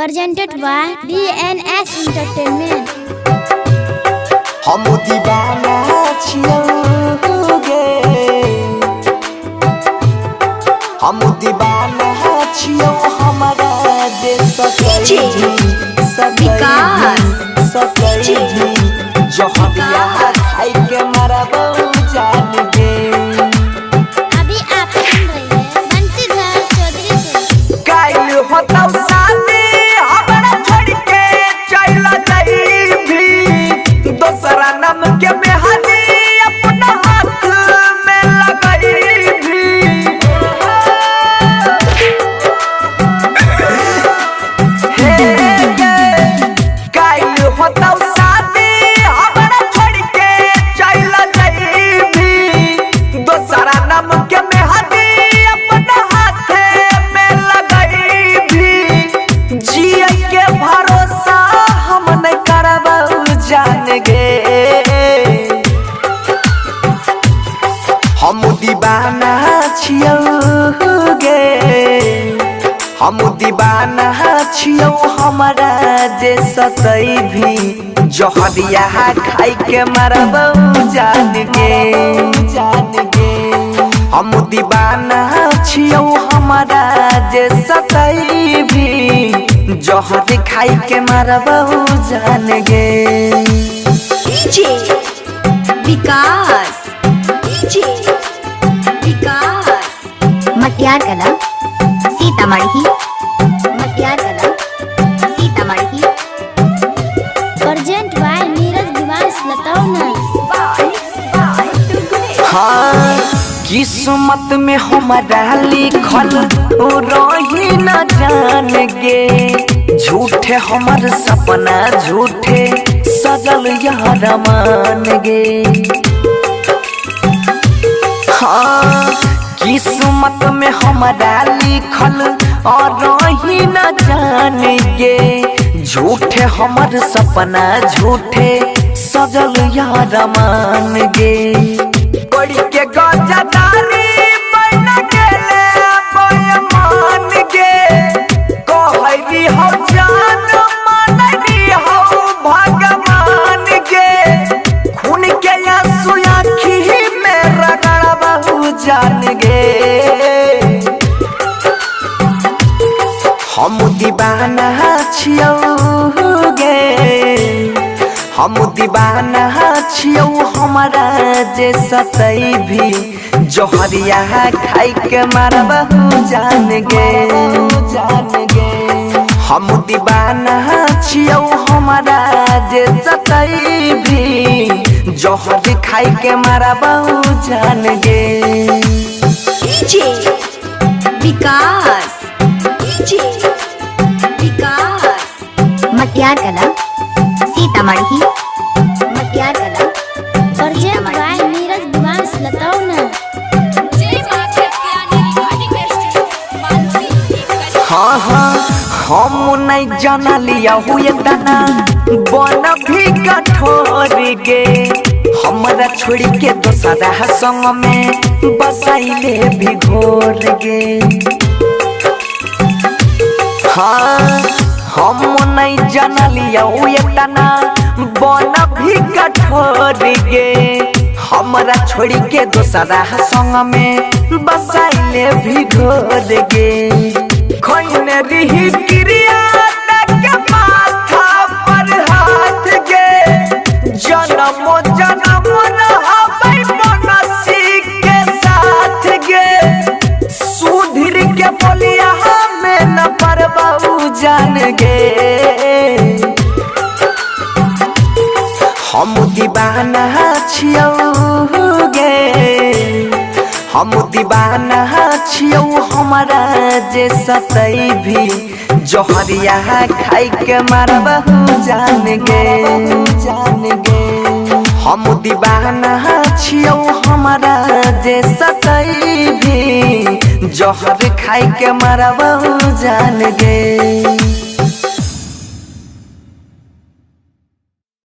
presented by DNS Entertainment. हम दीवाना छियौगे, हम दीवाना छियौ हमारा देश के विकास सतैजी जहरिया खाई के मरबौ जान गे। अभी आप सुन रहे हैं बंसीधर चौधरी से। काइल होतौ शादी हमरा छोड़ के चल जाइबी, दोसरा नाम के मेहंदी अपना हाथ में लगाइबी। हे गे काइल होतौ शादी हमरा छोड़ के चल जाइबी, दोसरा नाम के मेहंदी अपना हाथ में लगाइबी। जिए के भरोसा हम नहीं करबौ जान गे। हम दीवाना छियौगे, हम दीवाना छियौ हमारा जे सतई भी जहरिया खाई के मरबौ जान गे, जान गे। हम दीवाना छियौ हमारा जे सतई भी जहर खाई के मरबौ जान गे। विकास मटियार कला सीतामढ़ी, मटियार कला सीतामढ़ी। Present by नीरज दिवास लतौना। हाँ किस्मत में हमारा लिखल रही न जान गे, झूठे हमर सपना झूठे सजल यार मान गे। हाँ किस्मत में हमारा लिखल और रही न जान गे, झूठे हमर सपना झूठे सजल यार मान गे। पढ़ के गजदारी बन गेले बेईमान गे, कहली हो जान मानली हो भगवान गे। खून के आंसू आँखी में रगड़बौ जान गे। हम दीवाना छियौगे, हम दीवाना छियौ हमारा जे सतई भी जहरिया खाई के मरबौ जान गे, जान गे। हम दीवाना छियौ हमारा जे सतई भी जहर खाई के मरबौ जान गे। विकास मटियार कला सीतामढ़ी, मटियार कला Present by नीरज दिवास लतौना। हाँ हाँ हम नहीं जाना लिया हुए दाना बन भी कठोर गे, हमरा छोड़ के दोसरा संग में बसाइले भी घोर गे। हाँ हम नहीं जाना लिया हुए दाना बन भी कठोर गे, हमरा छोड़ के दोसरा संग में बसाइले भी घोर गे। खोइने रही क्रिया के माथा पर हाथ गे, जन्मो जन्म रहबै मनसी के साथ गे। सुधीर के बोलिया हमें न परबौ जान गे। हम दीवाना छियौगे, हम दीवाना छियौ हमारा जे सतई भी जहरिया खाई के मरबौ जान गे, जान गे। हम दीवाना छियौ हमारा जे सतई भी जहर खाई के मरबौ जान गे।